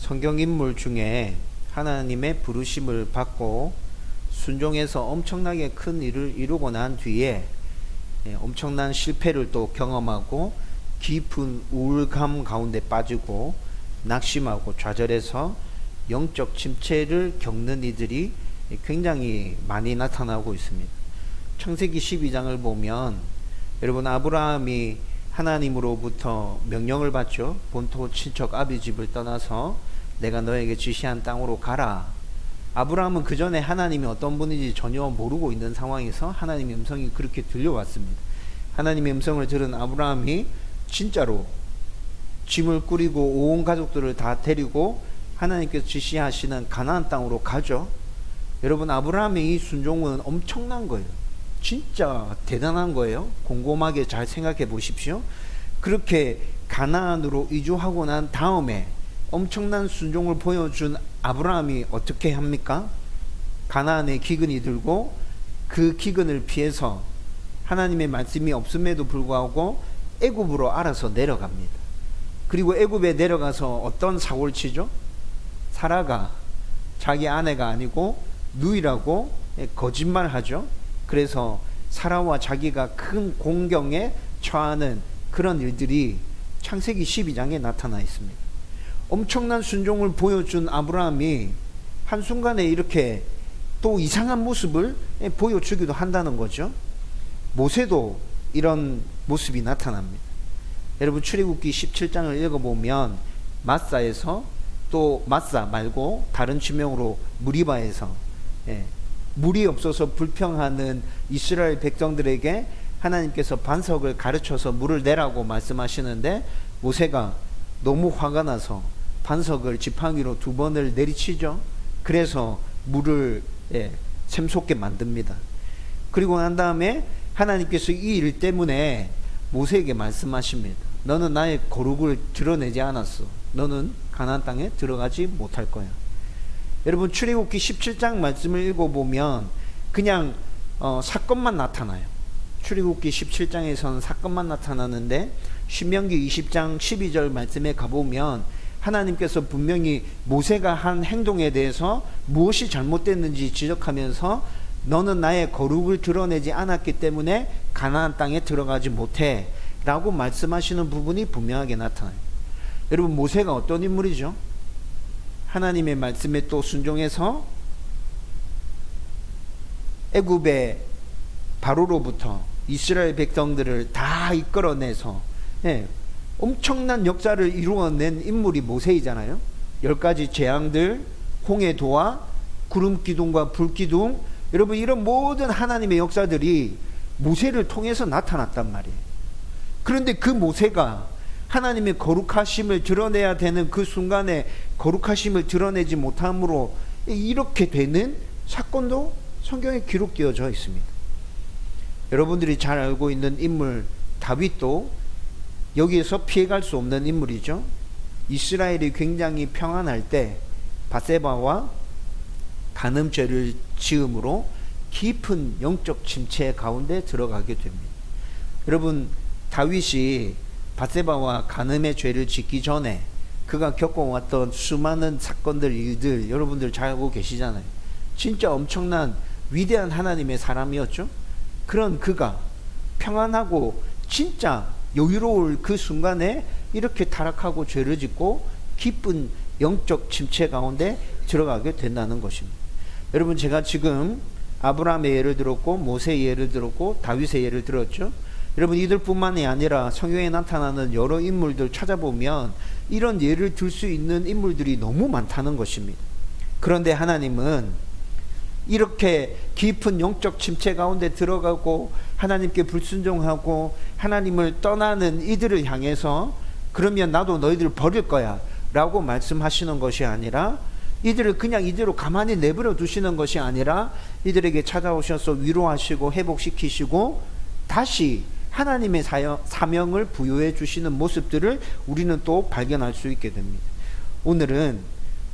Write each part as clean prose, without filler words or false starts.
성경 인물 중에 하나님의 부르심을 받고 순종해서 엄청나게 큰 일을 이루고 난 뒤에 엄청난 실패를 또 경험하고 깊은 우울감 가운데 빠지고 낙심하고 좌절해서 영적 침체를 겪는 이들이 굉장히 많이 나타나고 있습니다. 창세기 12장을 보면 여러분, 아브라함이 하나님으로부터 명령을 받죠. 본토 친척 아비 집을 떠나서 내가 너에게 지시한 땅으로 가라. 아브라함은 그 전에 하나님이 어떤 분인지 전혀 모르고 있는 상황에서 하나님의 음성이 그렇게 들려왔습니다. 하나님의 음성을 들은 아브라함이 진짜로 짐을 꾸리고 온 가족들을 다 데리고 하나님께서 지시하시는 가나안 땅으로 가죠. 여러분, 아브라함의 이 순종은 엄청난 거예요. 진짜 대단한 거예요. 곰곰하게 잘 생각해 보십시오. 그렇게 가나안으로 이주하고 난 다음에 엄청난 순종을 보여준 아브라함이 어떻게 합니까? 가나안에 기근이 들고 그 기근을 피해서 하나님의 말씀이 없음에도 불구하고 애굽으로 알아서 내려갑니다. 그리고 애굽에 내려가서 어떤 사고를 치죠? 사라가 자기 아내가 아니고 누이라고 거짓말하죠. 그래서 사라와 자기가 큰 공경에 처하는 그런 일들이 창세기 12장에 나타나 있습니다. 엄청난 순종을 보여준 아브라함이 한순간에 이렇게 또 이상한 모습을 보여주기도 한다는 거죠. 모세도 이런 모습이 나타납니다. 여러분, 출애굽기 17장을 읽어보면 마사에서, 또 마사 말고 다른 지명으로 무리바에서 물이 없어서 불평하는 이스라엘 백성들에게 하나님께서 반석을 가르쳐서 물을 내라고 말씀하시는데 모세가 너무 화가 나서 반석을 지팡이로 2번을 내리치죠. 그래서 물을 샘솟게 만듭니다. 그리고 난 다음에 하나님께서 이 일 때문에 모세에게 말씀하십니다. 너는 나의 거룩을 드러내지 않았어. 너는 가나안 땅에 들어가지 못할 거야. 여러분, 출애굽기 17장 말씀을 읽어보면 그냥 사건만 나타나요. 출애굽기 17장에서는 사건만 나타나는데 신명기 20장 12절 말씀에 가보면 하나님께서 분명히 모세가 한 행동에 대해서 무엇이 잘못됐는지 지적하면서 너는 나의 거룩을 드러내지 않았기 때문에 가나안 땅에 들어가지 못해 라고 말씀하시는 부분이 분명하게 나타나요. 여러분, 모세가 어떤 인물이죠? 하나님의 말씀에 또 순종해서 애굽의 바로로부터 이스라엘 백성들을 다 이끌어내서 엄청난 역사를 이루어낸 인물이 모세이잖아요. 10가지 재앙들, 홍해도와 구름기둥과 불기둥, 여러분, 이런 모든 하나님의 역사들이 모세를 통해서 나타났단 말이에요. 그런데 그 모세가 하나님의 거룩하심을 드러내야 되는 그 순간에 거룩하심을 드러내지 못함으로 이렇게 되는 사건도 성경에 기록되어져 있습니다. 여러분들이 잘 알고 있는 인물 다윗도 여기에서 피해갈 수 없는 인물이죠. 이스라엘이 굉장히 평안할 때 밧세바와 간음죄를 지음으로 깊은 영적 침체 가운데 들어가게 됩니다. 여러분, 다윗이 밧세바와 간음의 죄를 짓기 전에 그가 겪어왔던 수많은 사건들, 일들 여러분들 잘 알고 계시잖아요. 진짜 엄청난 위대한 하나님의 사람이었죠. 그런 그가 평안하고 진짜 여유로울 그 순간에 이렇게 타락하고 죄를 짓고 깊은 영적 침체 가운데 들어가게 된다는 것입니다. 여러분, 제가 지금 아브라함의 예를 들었고 모세의 예를 들었고 다윗의 예를 들었죠. 여러분, 이들뿐만이 아니라 성경에 나타나는 여러 인물들 찾아보면 이런 예를 들 수 있는 인물들이 너무 많다는 것입니다. 그런데 하나님은 이렇게 깊은 영적 침체 가운데 들어가고 하나님께 불순종하고 하나님을 떠나는 이들을 향해서 그러면 나도 너희들을 버릴 거야 라고 말씀하시는 것이 아니라, 이들을 그냥 이대로 가만히 내버려 두시는 것이 아니라 이들에게 찾아오셔서 위로하시고 회복시키시고 다시 하나님의 사명을 부여해 주시는 모습들을 우리는 또 발견할 수 있게 됩니다. 오늘은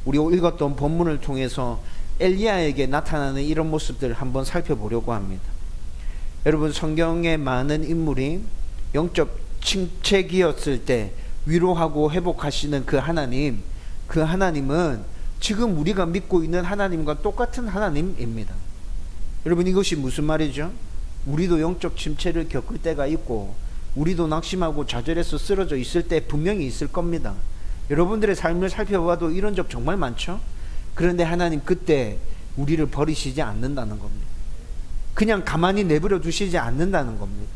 우리 읽었던 본문을 통해서 엘리야에게 나타나는 이런 모습들을 한번 살펴보려고 합니다. 여러분, 성경에 많은 인물이 영적 침체기였을 때 위로하고 회복하시는 그 하나님, 그 하나님은 지금 우리가 믿고 있는 하나님과 똑같은 하나님입니다. 여러분, 이것이 무슨 말이죠? 우리도 영적 침체를 겪을 때가 있고 우리도 낙심하고 좌절해서 쓰러져 있을 때 분명히 있을 겁니다. 여러분들의 삶을 살펴봐도 이런 적 정말 많죠? 그런데 하나님 그때 우리를 버리시지 않는다는 겁니다. 그냥 가만히 내버려 두시지 않는다는 겁니다.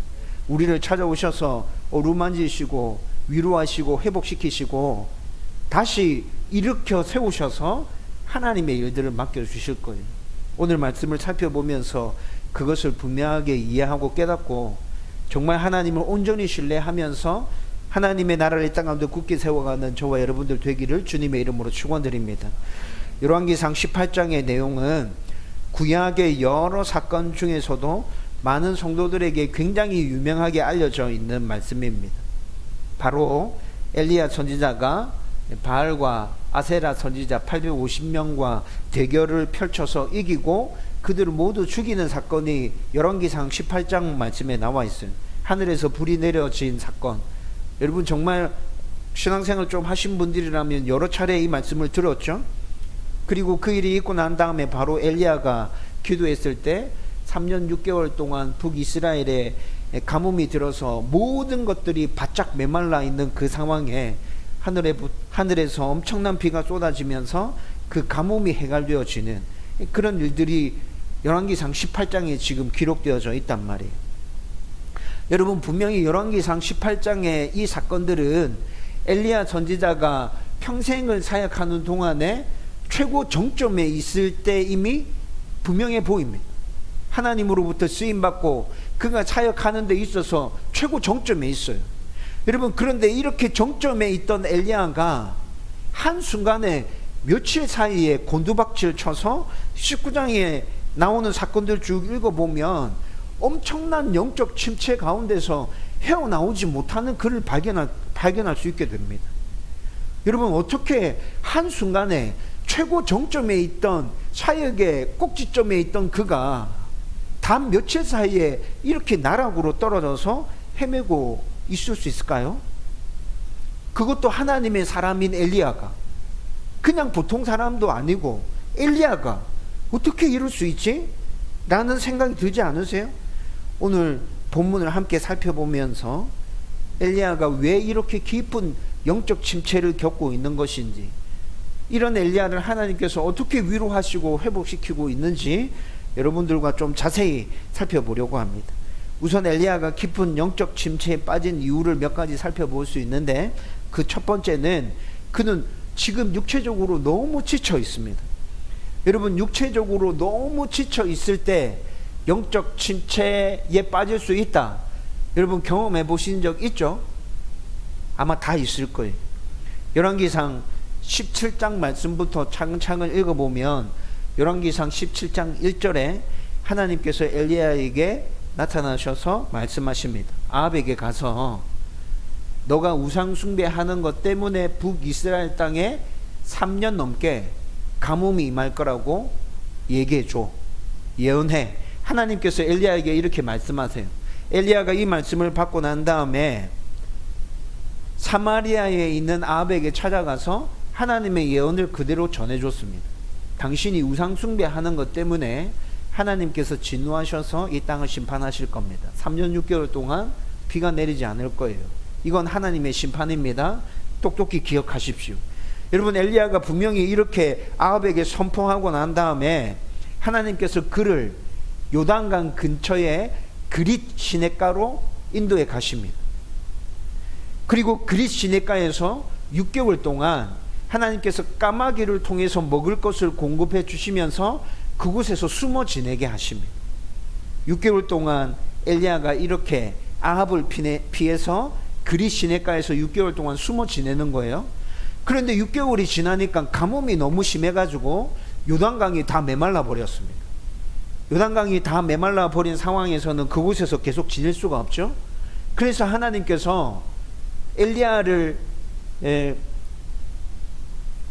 우리를 찾아오셔서 어루만지시고 위로하시고 회복시키시고 다시 일으켜 세우셔서 하나님의 일들을 맡겨주실 거예요. 오늘 말씀을 살펴보면서 그것을 분명하게 이해하고 깨닫고 정말 하나님을 온전히 신뢰하면서 하나님의 나라를 이 땅 가운데 굳게 세워가는 저와 여러분들 되기를 주님의 이름으로 축원드립니다. 열왕기상 18장의 내용은 구약의 여러 사건 중에서도 많은 성도들에게 굉장히 유명하게 알려져 있는 말씀입니다. 바로 엘리야 선지자가 바알과 아세라 선지자 850명과 대결을 펼쳐서 이기고 그들을 모두 죽이는 사건이 열왕기상 18장 말씀에 나와 있어요. 하늘에서 불이 내려진 사건. 여러분 정말 신앙생활 좀 하신 분들이라면 여러 차례 이 말씀을 들었죠. 그리고 그 일이 있고 난 다음에 바로 엘리야가 기도했을 때 3년 6개월 동안 북이스라엘에 가뭄이 들어서 모든 것들이 바짝 메말라 있는 그 상황에 하늘에서 엄청난 비가 쏟아지면서 그 가뭄이 해결되어지는 그런 일들이 열왕기상 18장에 지금 기록되어져 있단 말이에요. 여러분, 분명히 열왕기상 18장의 이 사건들은 엘리야 선지자가 평생을 사역하는 동안에 최고 정점에 있을 때 이미 분명해 보입니다. 하나님으로부터 쓰임받고 그가 사역하는 데 있어서 최고 정점에 있어요. 여러분, 그런데 이렇게 정점에 있던 엘리야가 한순간에 며칠 사이에 곤두박질 쳐서 19장에 나오는 사건들 쭉 읽어보면 엄청난 영적 침체 가운데서 헤어나오지 못하는 그를 발견할 수 있게 됩니다. 여러분, 어떻게 한순간에 최고 정점에 있던 사역의 꼭지점에 있던 그가 단 며칠 사이에 이렇게 나락으로 떨어져서 헤매고 있을 수 있을까요? 그것도 하나님의 사람인 엘리야가, 그냥 보통 사람도 아니고 엘리야가 어떻게 이럴 수 있지? 라는 생각이 들지 않으세요? 오늘 본문을 함께 살펴보면서 엘리야가 왜 이렇게 깊은 영적 침체를 겪고 있는 것인지, 이런 엘리야를 하나님께서 어떻게 위로하시고 회복시키고 있는지 여러분들과 좀 자세히 살펴보려고 합니다. 우선 엘리야가 깊은 영적 침체에 빠진 이유를 몇 가지 살펴볼 수 있는데, 그 첫 번째는 그는 지금 육체적으로 너무 지쳐 있습니다. 여러분, 육체적으로 너무 지쳐 있을 때 영적 침체에 빠질 수 있다. 여러분 경험해 보신 적 있죠? 아마 다 있을 거예요. 열왕기상 17장 말씀부터 차근차근 읽어보면 열왕기상 17장 1절에 하나님께서 엘리야에게 나타나셔서 말씀하십니다. 아합에게 가서 너가 우상 숭배하는 것 때문에 북이스라엘 땅에 3년 넘게 가뭄이 임할 거라고 얘기해줘. 예언해. 하나님께서 엘리야에게 이렇게 말씀하세요. 엘리야가 이 말씀을 받고 난 다음에 사마리아에 있는 아합에게 찾아가서 하나님의 예언을 그대로 전해줬습니다. 당신이 우상 숭배하는 것 때문에 하나님께서 진노하셔서 이 땅을 심판하실 겁니다. 3년 6개월 동안 비가 내리지 않을 거예요. 이건 하나님의 심판입니다. 똑똑히 기억하십시오. 여러분, 엘리야가 분명히 이렇게 아합에게 선포하고 난 다음에 하나님께서 그를 요단강 근처에 그릿 시냇가로 인도해 가십니다. 그리고 그릿 시냇가에서 6개월 동안 하나님께서 까마귀를 통해서 먹을 것을 공급해 주시면서 그곳에서 숨어 지내게 하십니다. 6개월 동안 엘리야가 이렇게 아합을 피해서 그릿 시냇가에서 6개월 동안 숨어 지내는 거예요. 그런데 6개월이 지나니까 가뭄이 너무 심해가지고 요단강이 다 메말라 버렸습니다. 요단강이 다 메말라 버린 상황에서는 그곳에서 계속 지낼 수가 없죠. 그래서 하나님께서 엘리야를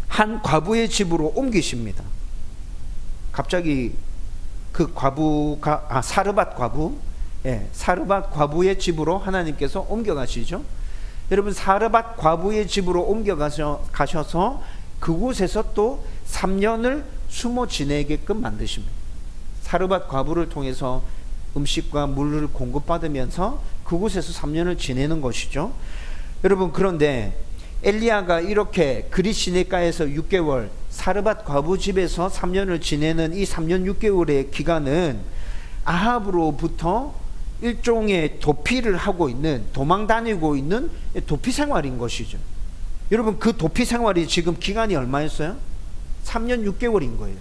한 과부의 집으로 옮기십니다. 갑자기 그 과부가 사르밧 과부, 사르밧 과부의 집으로 하나님께서 옮겨가시죠. 여러분, 사르밧 과부의 집으로 옮겨가셔서 그곳에서 또 3년을 숨어 지내게끔 만드십니다. 사르밧 과부를 통해서 음식과 물을 공급받으면서 그곳에서 3년을 지내는 것이죠. 여러분, 그런데 엘리야가 이렇게 그릿 시내가에서 6개월, 사르밧 과부 집에서 3년을 지내는 이 3년 6개월의 기간은 아합으로부터 일종의 도피를 하고 있는, 도망 다니고 있는 도피 생활인 것이죠. 여러분, 그 도피 생활이 지금 기간이 얼마였어요? 3년 6개월인 거예요.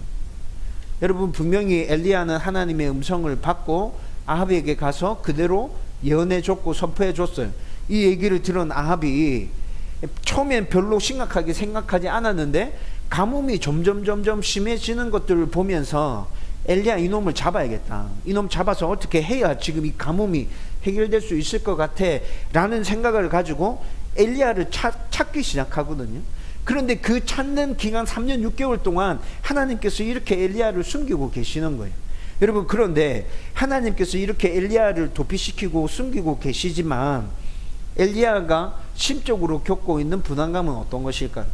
여러분, 분명히 엘리야는 하나님의 음성을 받고 아합에게 가서 그대로 예언해 줬고 선포해 줬어요. 이 얘기를 들은 아합이 처음엔 별로 심각하게 생각하지 않았는데 가뭄이 점점 심해지는 것들을 보면서 엘리야, 이놈을 잡아야겠다. 이놈 잡아서 어떻게 해야 지금 이 가뭄이 해결될 수 있을 것 같아 라는 생각을 가지고 엘리야를 찾기 시작하거든요. 그런데 그 찾는 기간 3년 6개월 동안 하나님께서 이렇게 엘리야를 숨기고 계시는 거예요. 여러분, 그런데 하나님께서 이렇게 엘리야를 도피시키고 숨기고 계시지만 엘리야가 심적으로 겪고 있는 불안감은 어떤 것일까요?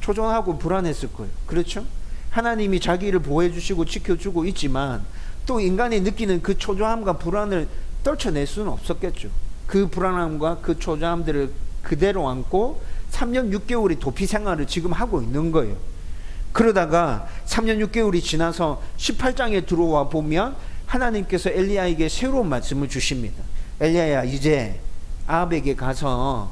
초조하고 불안했을 거예요. 그렇죠? 하나님이 자기를 보호해 주시고 지켜주고 있지만 또 인간이 느끼는 그 초조함과 불안을 떨쳐낼 수는 없었겠죠. 그 불안함과 그 초조함들을 그대로 안고 3년 6개월의 도피 생활을 지금 하고 있는 거예요. 그러다가 3년 6개월이 지나서 18장에 들어와 보면 하나님께서 엘리야에게 새로운 말씀을 주십니다. 엘리야야, 이제 아합에게 가서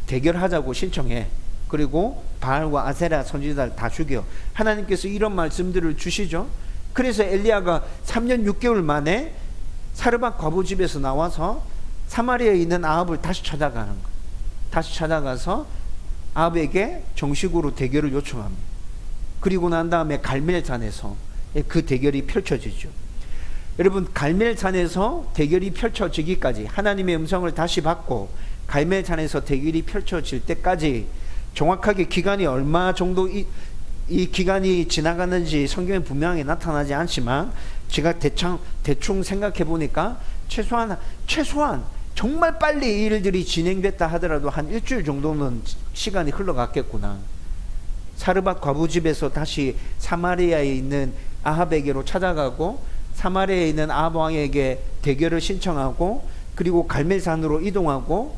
대결하자고 신청해. 그리고 바알과 아세라 선지자를 다 죽여. 하나님께서 이런 말씀들을 주시죠. 그래서 엘리야가 3년 6개월 만에 사르밧 과부 집에서 나와서 사마리아에 있는 아합을 다시 찾아가는 거예요. 다시 찾아가서 아합에게 정식으로 대결을 요청합니다. 그리고 난 다음에 갈멜산에서 그 대결이 펼쳐지죠. 여러분, 갈멜산에서 대결이 펼쳐지기까지, 하나님의 음성을 다시 받고 갈멜산에서 대결이 펼쳐질 때까지 정확하게 기간이 얼마 정도 이 기간이 지나가는지 성경에 분명하게 나타나지 않지만 제가 대충 생각해 보니까 최소한 정말 빨리 이 일들이 진행됐다 하더라도 한 일주일 정도는 시간이 흘러갔겠구나. 사르밧 과부 집에서 다시 사마리아에 있는 아합에게로 찾아가고 사마리아에 있는 아합 왕에게 대결을 신청하고 그리고 갈멜산으로 이동하고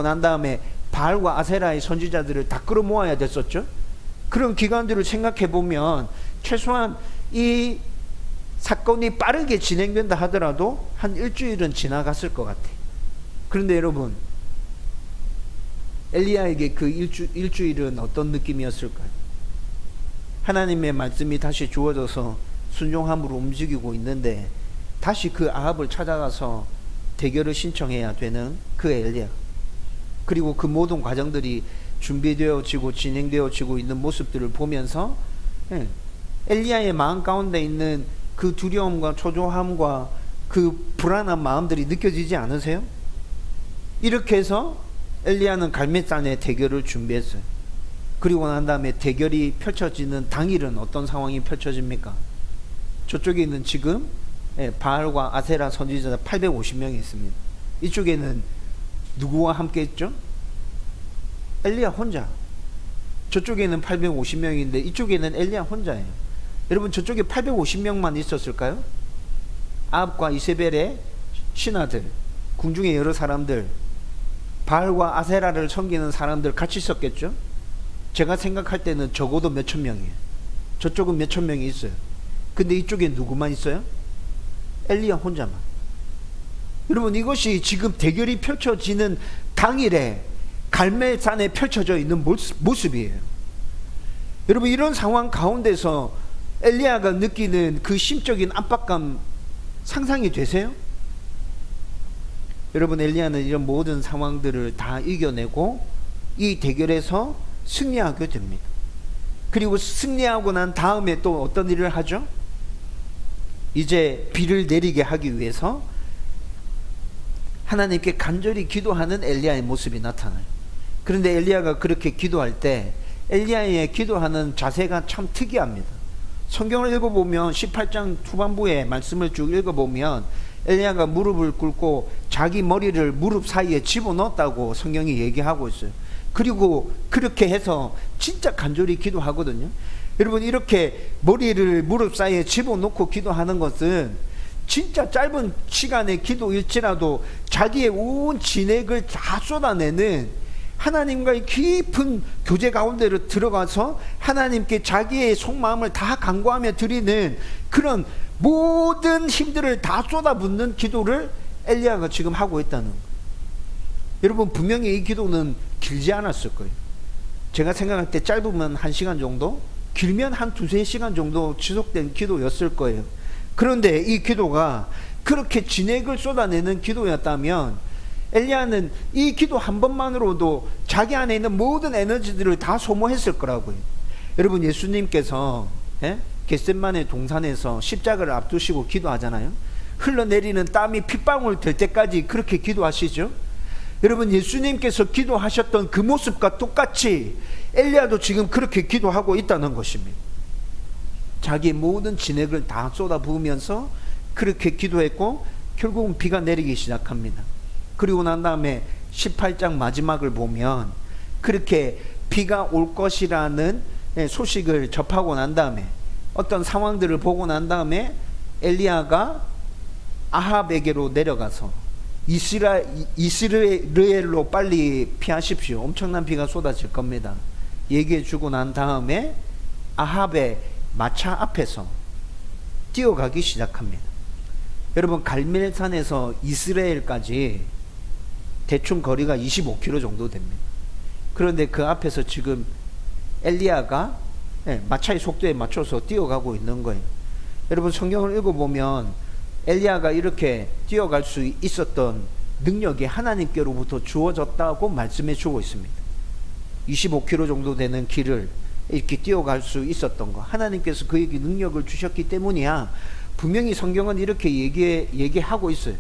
난 다음에 바알과 아세라의 선지자들을 다 끌어모아야 됐었죠. 그런 기간들을 생각해 보면 최소한 이 사건이 빠르게 진행된다 하더라도 한 일주일은 지나갔을 것 같아요. 그런데 여러분, 엘리야에게 그 일주일은 어떤 느낌이었을까요? 하나님의 말씀이 다시 주어져서 순종함으로 움직이고 있는데 다시 그 아합을 찾아가서 대결을 신청해야 되는 그 엘리야, 그리고 그 모든 과정들이 준비되어지고 진행되어지고 있는 모습들을 보면서 엘리야의 마음 가운데 있는 그 두려움과 초조함과 그 불안한 마음들이 느껴지지 않으세요? 이렇게 해서 엘리야는 갈멜산의 대결을 준비했어요. 그리고 난 다음에 대결이 펼쳐지는 당일은 어떤 상황이 펼쳐집니까? 저쪽에 있는 지금 바알과 아세라 선지자 850명이 있습니다. 이쪽에는 누구와 함께 있죠? 엘리야 혼자. 저쪽에는 850명인데 이쪽에는 엘리야 혼자예요. 여러분, 저쪽에 850명만 있었을까요? 아합과 이세벨의 신하들, 궁중의 여러 사람들, 바알과 아세라를 섬기는 사람들 같이 있었겠죠? 제가 생각할 때는 적어도 몇천 명이에요. 저쪽은 몇천 명이 있어요. 근데 이쪽에 누구만 있어요? 엘리야 혼자만. 여러분, 이것이 지금 대결이 펼쳐지는 당일에 갈멜산에 펼쳐져 있는 모습이에요. 여러분, 이런 상황 가운데서 엘리야가 느끼는 그 심적인 압박감 상상이 되세요? 여러분, 엘리야는 이런 모든 상황들을 다 이겨내고 이 대결에서 승리하게 됩니다. 그리고 승리하고 난 다음에 또 어떤 일을 하죠? 이제 비를 내리게 하기 위해서 하나님께 간절히 기도하는 엘리야의 모습이 나타나요. 그런데 엘리야가 그렇게 기도할 때 엘리야의 기도하는 자세가 참 특이합니다. 성경을 읽어보면 18장 후반부에 말씀을 쭉 읽어보면 엘리야가 무릎을 꿇고 자기 머리를 무릎 사이에 집어넣었다고 성경이 얘기하고 있어요. 그리고 그렇게 해서 진짜 간절히 기도하거든요. 여러분, 이렇게 머리를 무릎 사이에 집어넣고 기도하는 것은 진짜 짧은 시간의 기도일지라도 자기의 온 진액을 다 쏟아내는, 하나님과의 깊은 교제 가운데로 들어가서 하나님께 자기의 속마음을 다 간구하며 드리는 그런 모든 힘들을 다 쏟아붓는 기도를 엘리야가 지금 하고 있다는 거예요. 여러분, 분명히 이 기도는 길지 않았을 거예요. 제가 생각할 때 짧으면 1시간 정도, 길면 한 2-3시간 정도 지속된 기도였을 거예요. 그런데 이 기도가 그렇게 진액을 쏟아내는 기도였다면 엘리야는 이 기도 한 번만으로도 자기 안에 있는 모든 에너지들을 다 소모했을 거라고요. 여러분, 예수님께서 겟셋마네 동산에서 십자가를 앞두시고 기도하잖아요. 흘러내리는 땀이 핏방울 될 때까지 그렇게 기도하시죠. 여러분, 예수님께서 기도하셨던 그 모습과 똑같이 엘리야도 지금 그렇게 기도하고 있다는 것입니다. 자기의 모든 진액을 다 쏟아부으면서 그렇게 기도했고 결국은 비가 내리기 시작합니다. 그리고 난 다음에 18장 마지막을 보면 그렇게 비가 올 것이라는 소식을 접하고 난 다음에, 어떤 상황들을 보고 난 다음에 엘리야가 아합에게로 내려가서 이스라엘로 빨리 피하십시오, 엄청난 비가 쏟아질 겁니다, 얘기해 주고 난 다음에 아합의 마차 앞에서 뛰어가기 시작합니다. 여러분, 갈멜산에서 이스라엘까지 대충 거리가 25km 정도 됩니다. 그런데 그 앞에서 지금 엘리야가 마차의 속도에 맞춰서 뛰어가고 있는 거예요. 여러분, 성경을 읽어보면 엘리야가 이렇게 뛰어갈 수 있었던 능력이 하나님께로부터 주어졌다고 말씀해 주고 있습니다. 25km 정도 되는 길을 이렇게 뛰어갈 수 있었던 거, 하나님께서 그에게 능력을 주셨기 때문이야. 분명히 성경은 이렇게 얘기하고 있어요.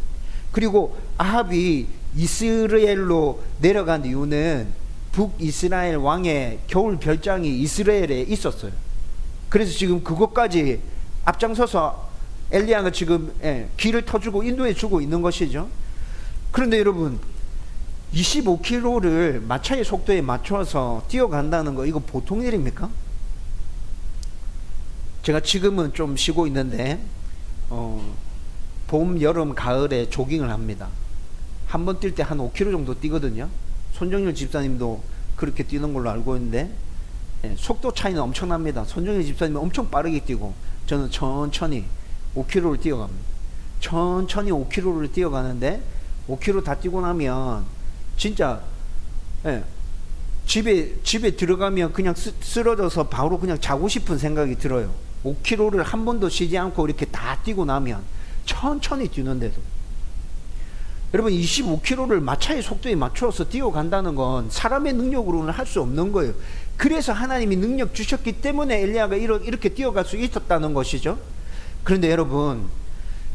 그리고 아합이 이스라엘로 내려간 이유는 북이스라엘 왕의 겨울 별장이 이스라엘에 있었어요. 그래서 지금 그것까지 앞장서서 엘리야가 지금 길을 터주고 인도해 주고 있는 것이죠. 그런데 여러분, 25km를 마차의 속도에 맞춰서 뛰어간다는 거, 이거 보통 일입니까? 제가 지금은 좀 쉬고 있는데 봄, 여름, 가을에 조깅을 합니다. 한 번 뛸 때 한 5km 정도 뛰거든요. 손정일 집사님도 그렇게 뛰는 걸로 알고 있는데 속도 차이는 엄청납니다. 손정일 집사님은 엄청 빠르게 뛰고 저는 천천히 5km를 뛰어갑니다. 천천히 5km를 뛰어가는데 5km 다 뛰고 나면 진짜 집에 들어가면 그냥 쓰러져서 바로 그냥 자고 싶은 생각이 들어요. 5km를 한 번도 쉬지 않고 이렇게 다 뛰고 나면, 천천히 뛰는데도. 여러분, 25km를 마차의 속도에 맞춰서 뛰어간다는 건 사람의 능력으로는 할 수 없는 거예요. 그래서 하나님이 능력 주셨기 때문에 엘리야가 이렇게 뛰어갈 수 있었다는 것이죠. 그런데 여러분,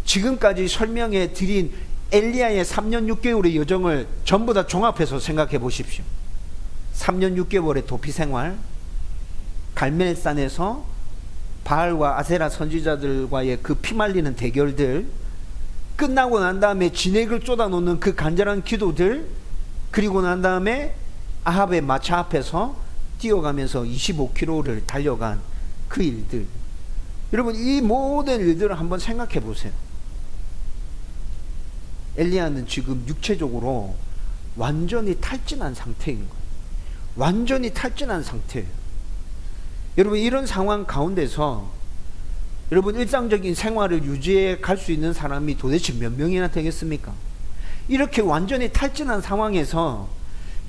지금까지 설명해 드린 엘리야의 3년 6개월의 여정을 전부 다 종합해서 생각해 보십시오. 3년 6개월의 도피 생활, 갈멜산에서 바알과 아세라 선지자들과의 그 피말리는 대결들, 끝나고 난 다음에 진액을 쏟아놓는 그 간절한 기도들, 그리고 난 다음에 아합의 마차 앞에서 뛰어가면서 25km를 달려간 그 일들. 여러분, 이 모든 일들을 한번 생각해 보세요. 엘리야는 지금 육체적으로 완전히 탈진한 상태인 거예요. 완전히 탈진한 상태예요. 여러분, 이런 상황 가운데서 여러분, 일상적인 생활을 유지해 갈 수 있는 사람이 도대체 몇 명이나 되겠습니까? 이렇게 완전히 탈진한 상황에서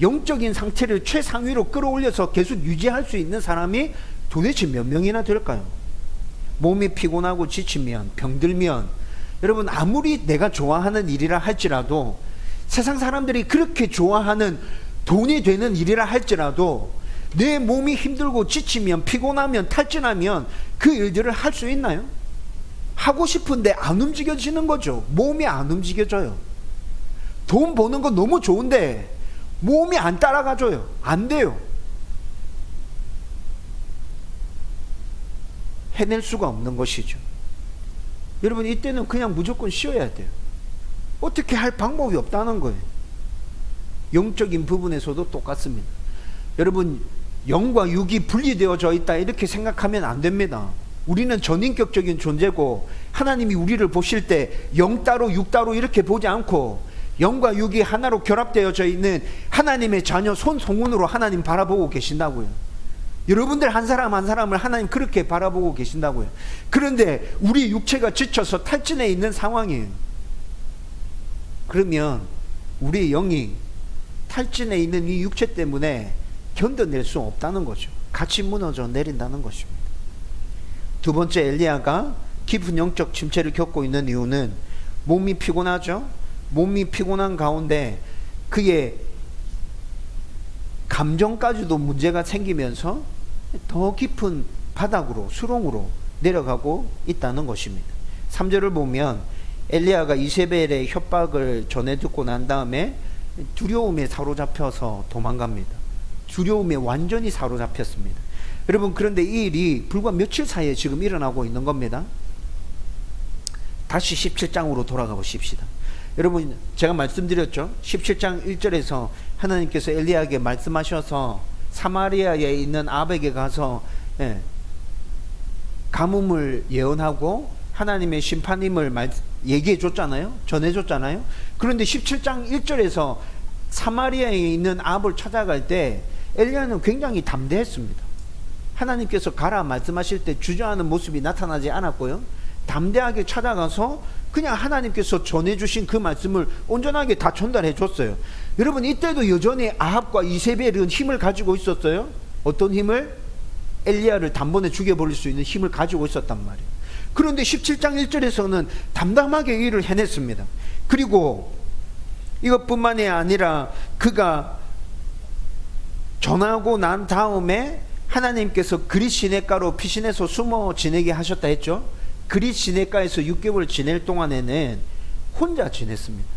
영적인 상태를 최상위로 끌어올려서 계속 유지할 수 있는 사람이 도대체 몇 명이나 될까요? 몸이 피곤하고 지치면, 병들면, 여러분, 아무리 내가 좋아하는 일이라 할지라도, 세상 사람들이 그렇게 좋아하는 돈이 되는 일이라 할지라도 내 몸이 힘들고 지치면, 피곤하면, 탈진하면 그 일들을 할 수 있나요? 하고 싶은데 안 움직여지는 거죠. 몸이 안 움직여져요. 돈 버는 거 너무 좋은데 몸이 안 따라가줘요. 안 돼요. 해낼 수가 없는 것이죠. 여러분, 이때는 그냥 무조건 쉬어야 돼요. 어떻게 할 방법이 없다는 거예요. 영적인 부분에서도 똑같습니다. 여러분, 영과 육이 분리되어져 있다 이렇게 생각하면 안 됩니다. 우리는 전인격적인 존재고 하나님이 우리를 보실 때 영 따로 육 따로 이렇게 보지 않고 영과 육이 하나로 결합되어져 있는 하나님의 자녀 손송은으로 하나님 바라보고 계신다고요. 여러분들 한 사람 한 사람을 하나님 그렇게 바라보고 계신다고요. 그런데 우리 육체가 지쳐서 탈진해 있는 상황이에요. 그러면 우리 영이 탈진해 있는 이 육체 때문에 견뎌낼 수 없다는 거죠. 같이 무너져 내린다는 것입니다. 두 번째, 엘리야가 깊은 영적 침체를 겪고 있는 이유는 몸이 피곤하죠. 몸이 피곤한 가운데 그의 감정까지도 문제가 생기면서 더 깊은 바닥으로, 수렁으로 내려가고 있다는 것입니다. 3절을 보면 엘리야가 이세벨의 협박을 전해 듣고 난 다음에 두려움에 사로잡혀서 도망갑니다. 두려움에 완전히 사로잡혔습니다. 여러분, 그런데 이 일이 불과 며칠 사이에 지금 일어나고 있는 겁니다. 다시 17장으로 돌아가 보십시다. 여러분, 제가 말씀드렸죠. 17장 1절에서 하나님께서 엘리야에게 말씀하셔서 사마리아에 있는 아합에게 가서 가뭄을 예언하고 하나님의 심판임을 얘기해 줬잖아요. 전해 줬잖아요. 그런데 17장 1절에서 사마리아에 있는 아합을 찾아갈 때 엘리야는 굉장히 담대했습니다. 하나님께서 가라 말씀하실 때 주저하는 모습이 나타나지 않았고요. 담대하게 찾아가서 그냥 하나님께서 전해주신 그 말씀을 온전하게 다 전달해 줬어요. 여러분, 이때도 여전히 아합과 이세벨은 힘을 가지고 있었어요. 어떤 힘을? 엘리야를 단번에 죽여버릴 수 있는 힘을 가지고 있었단 말이에요. 그런데 17장 1절에서는 담담하게 일을 해냈습니다. 그리고 이것뿐만이 아니라 그가 전하고 난 다음에 하나님께서 그릿 시냇가로 피신해서 숨어 지내게 하셨다 했죠. 그릿 시냇가에서 6개월 지낼 동안에는 혼자 지냈습니다.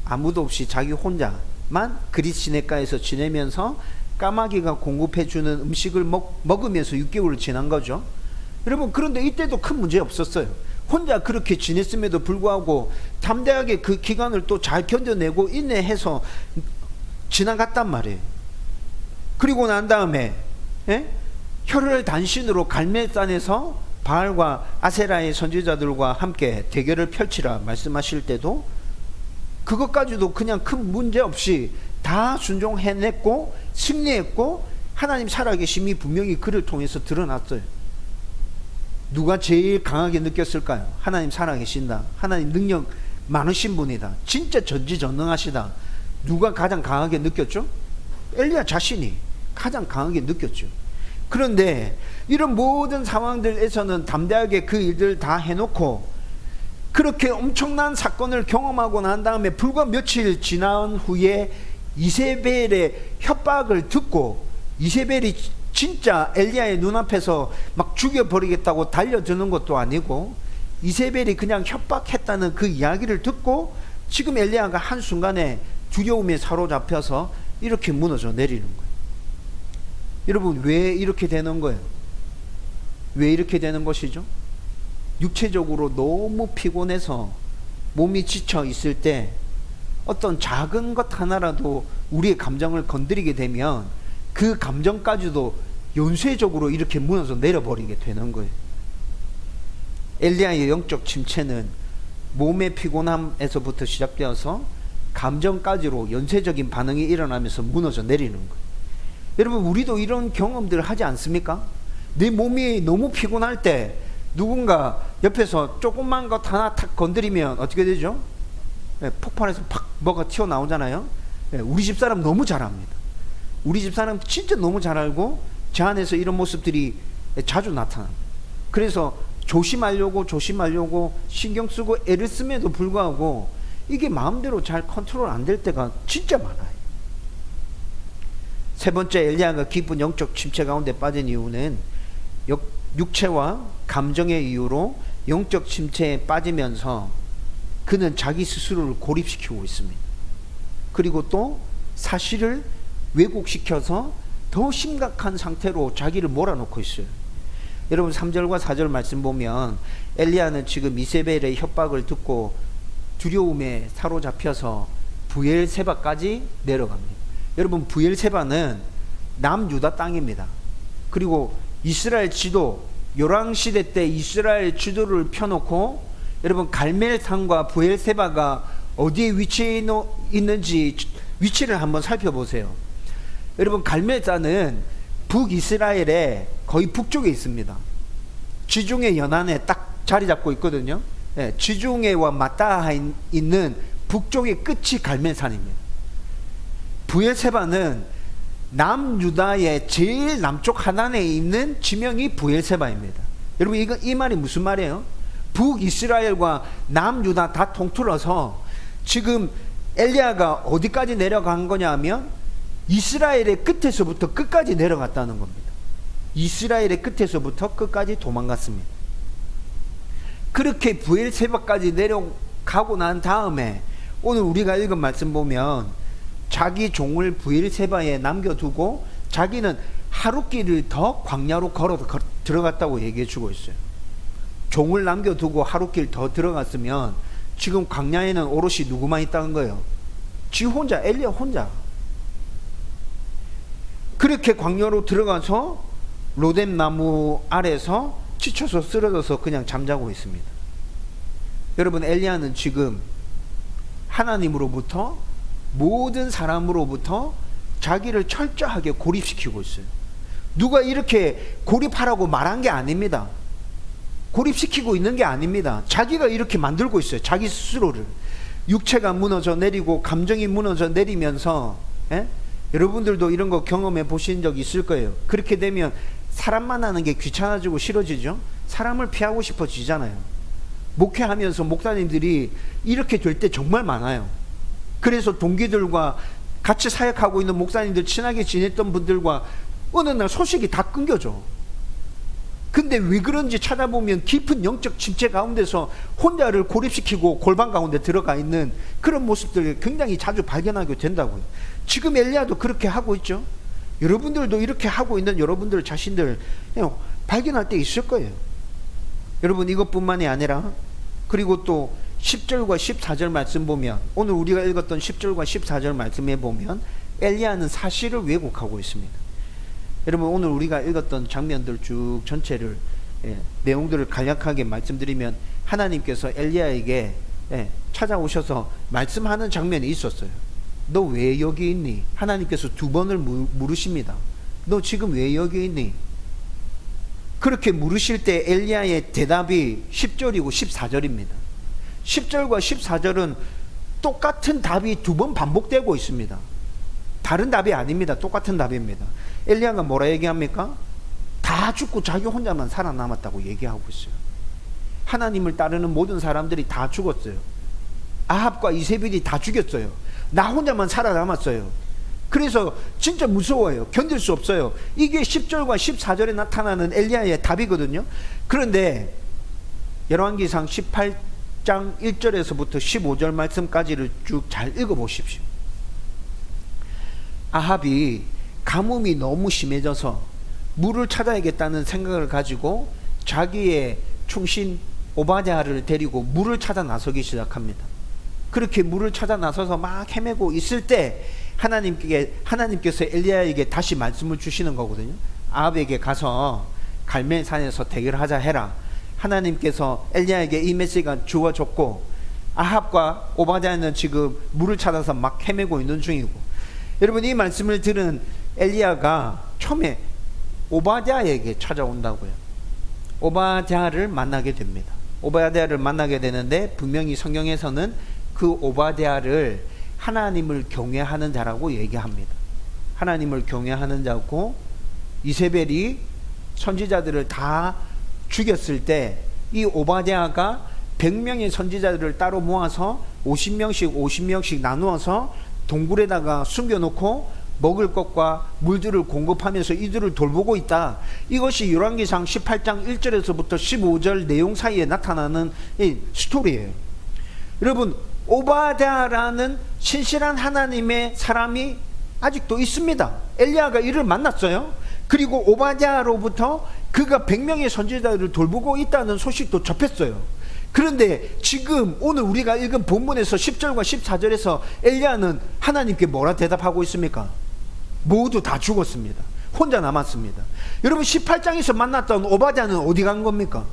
아무도 없이 자기 혼자만 그릿 시냇가에서 지내면서 까마귀가 공급해주는 음식을 먹으면서 6개월을 지난 거죠. 여러분, 그런데 이때도 큰 문제 없었어요. 혼자 그렇게 지냈음에도 불구하고 담대하게 그 기간을 또 잘 견뎌내고 인내해서 지나갔단 말이에요. 그리고 난 다음에 혈을 단신으로 갈멜산에서 바알과 아세라의 선지자들과 함께 대결을 펼치라 말씀하실 때도 그것까지도 그냥 큰 문제 없이 다 순종해냈고 승리했고 하나님 살아계심이 분명히 그를 통해서 드러났어요. 누가 제일 강하게 느꼈을까요? 하나님 살아계신다. 하나님 능력 많으신 분이다. 진짜 전지전능하시다. 누가 가장 강하게 느꼈죠? 엘리야 자신이 가장 강하게 느꼈죠. 그런데 이런 모든 상황들에서는 담대하게 그 일들 다 해놓고 그렇게 엄청난 사건을 경험하고 난 다음에 불과 며칠 지난 후에 이세벨의 협박을 듣고 이세벨이 진짜 엘리야의 눈앞에서 막 죽여버리겠다고 달려드는 것도 아니고 이세벨이 그냥 협박했다는 그 이야기를 듣고 지금 엘리야가 한순간에 두려움에 사로잡혀서 이렇게 무너져 내리는 거예요. 여러분, 왜 이렇게 되는 거예요? 왜 이렇게 되는 것이죠? 육체적으로 너무 피곤해서 몸이 지쳐 있을 때 어떤 작은 것 하나라도 우리의 감정을 건드리게 되면 그 감정까지도 연쇄적으로 이렇게 무너져 내려버리게 되는 거예요. 엘리야의 영적 침체는 몸의 피곤함에서부터 시작되어서 감정까지로 연쇄적인 반응이 일어나면서 무너져 내리는 거예요. 여러분, 우리도 이런 경험들을 하지 않습니까? 내 몸이 너무 피곤할 때 누군가 옆에서 조그만 것 하나 탁 건드리면 어떻게 되죠? 폭발해서 팍 뭐가 튀어나오잖아요. 우리 집사람 너무 잘 압니다. 우리 집사람 진짜 너무 잘 알고 제 안에서 이런 모습들이 자주 나타납니다. 그래서 조심하려고 신경 쓰고 애를 씀에도 불구하고 이게 마음대로 잘 컨트롤 안 될 때가 진짜 많아요. 세 번째, 엘리야가 깊은 영적 침체 가운데 빠진 이유는 육체와 감정의 이유로 영적 침체에 빠지면서 그는 자기 스스로를 고립시키고 있습니다. 그리고 또 사실을 왜곡시켜서 더 심각한 상태로 자기를 몰아넣고 있어요. 여러분, 3절과 4절 말씀 보면 엘리야는 지금 이세벨의 협박을 듣고 두려움에 사로잡혀서 부엘세바까지 내려갑니다. 여러분, 부엘세바는 남유다 땅입니다. 그리고 이스라엘 지도, 요랑시대 때 이스라엘 지도를 펴놓고 여러분 갈멜산과 브엘세바가 어디에 위치해 있는지 위치를 한번 살펴보세요. 여러분 갈멜산은 북이스라엘의 거의 북쪽에 있습니다. 지중해 연안에 딱 자리 잡고 있거든요. 예, 지중해와 맞닿아 있는 북쪽의 끝이 갈멜산입니다. 브엘세바는 남유다의 제일 남쪽 하단에 있는 지명이 브엘세바입니다. 여러분 이 말이 무슨 말이에요? 북이스라엘과 남유다 다 통틀어서 지금 엘리야가 어디까지 내려간 거냐 하면 이스라엘의 끝에서부터 끝까지 내려갔다는 겁니다. 이스라엘의 끝에서부터 끝까지 도망갔습니다. 그렇게 브엘세바까지 내려가고 난 다음에 오늘 우리가 읽은 말씀 보면 자기 종을 브엘세바에 남겨두고 자기는 하룻길을 더 광야로 걸어서 들어갔다고 얘기해 주고 있어요. 종을 남겨두고 하룻길 더 들어갔으면 지금 광야에는 오롯이 누구만 있다는 거예요? 지 혼자, 엘리야 혼자. 그렇게 광야로 들어가서 로뎀 나무 아래서 지쳐서 쓰러져서 그냥 잠자고 있습니다. 여러분 엘리야는 지금 하나님으로부터 모든 사람으로부터 자기를 철저하게 고립시키고 있어요. 누가 이렇게 고립하라고 말한 게 아닙니다. 고립시키고 있는 게 아닙니다. 자기가 이렇게 만들고 있어요. 자기 스스로를. 육체가 무너져 내리고 감정이 무너져 내리면서 여러분들도 이런 거 경험해 보신 적 있을 거예요. 그렇게 되면 사람 만나는 게 귀찮아지고 싫어지죠. 사람을 피하고 싶어지잖아요. 목회하면서 목사님들이 이렇게 될 때 정말 많아요. 그래서 동기들과 같이 사역하고 있는 목사님들, 친하게 지냈던 분들과 어느 날 소식이 다 끊겨져. 근데 왜 그런지 찾아보면 깊은 영적 침체 가운데서 혼자를 고립시키고 골방 가운데 들어가 있는 그런 모습들을 굉장히 자주 발견하게 된다고요. 지금 엘리야도 그렇게 하고 있죠. 여러분들도 이렇게 하고 있는 여러분들 자신들 발견할 때 있을 거예요. 여러분 이것뿐만이 아니라 그리고 또 10절과 14절 말씀 보면 오늘 우리가 읽었던 10절과 14절 말씀에 보면 엘리야는 사실을 왜곡하고 있습니다. 여러분 오늘 우리가 읽었던 장면들 쭉 전체를 내용들을 간략하게 말씀드리면 하나님께서 엘리야에게 찾아오셔서 말씀하는 장면이 있었어요. 너 왜 여기 있니? 하나님께서 두 번을 물으십니다. 너 지금 왜 여기 있니? 그렇게 물으실 때 엘리야의 대답이 10절이고 14절입니다. 10절과 14절은 똑같은 답이 두 번 반복되고 있습니다. 다른 답이 아닙니다. 똑같은 답입니다. 엘리야가 뭐라 얘기합니까? 다 죽고 자기 혼자만 살아남았다고 얘기하고 있어요. 하나님을 따르는 모든 사람들이 다 죽었어요. 아합과 이세벨이 다 죽였어요. 나 혼자만 살아남았어요. 그래서 진짜 무서워요. 견딜 수 없어요. 이게 10절과 14절에 나타나는 엘리야의 답이거든요. 그런데 열왕기상 18장 1절에서부터 15절 말씀까지를 쭉 잘 읽어보십시오. 아합이 가뭄이 너무 심해져서 물을 찾아야겠다는 생각을 가지고 자기의 충신 오바댜를 데리고 물을 찾아 나서기 시작합니다. 그렇게 물을 찾아 나서서 막 헤매고 있을 때 하나님께서 엘리야에게 다시 말씀을 주시는 거거든요. 아합에게 가서 갈멜산에서 대결하자 해라. 하나님께서 엘리야에게 이 메시지가 주어졌고 아합과 오바댜는 지금 물을 찾아서 막 헤매고 있는 중이고, 여러분 이 말씀을 들은 엘리야가 처음에 오바댜에게 찾아온다고요. 오바댜를 만나게 됩니다. 오바댜를 만나게 되는데 분명히 성경에서는 그 오바댜를 하나님을 경외하는 자라고 얘기합니다. 하나님을 경외하는 자고, 이세벨이 선지자들을 다 죽였을 때 이 오바댜가 100명의 선지자들을 따로 모아서 50명씩 나누어서 동굴에다가 숨겨놓고 먹을 것과 물들을 공급하면서 이들을 돌보고 있다. 이것이 열왕기상 18장 1절에서부터 15절 내용 사이에 나타나는 이 스토리예요. 여러분 오바댜라는 신실한 하나님의 사람이 아직도 있습니다. 엘리야가 이를 만났어요. 그리고 오바댜로부터 그가 100명의 선지자들을 돌보고 있다는 소식도 접했어요. 그런데 지금 오늘 우리가 읽은 본문에서 10절과 14절에서 엘리야는 하나님께 뭐라 대답하고 있습니까? 모두 다 죽었습니다. 혼자 남았습니다. 여러분 18장에서 만났던 오바댜는 어디 간 겁니까?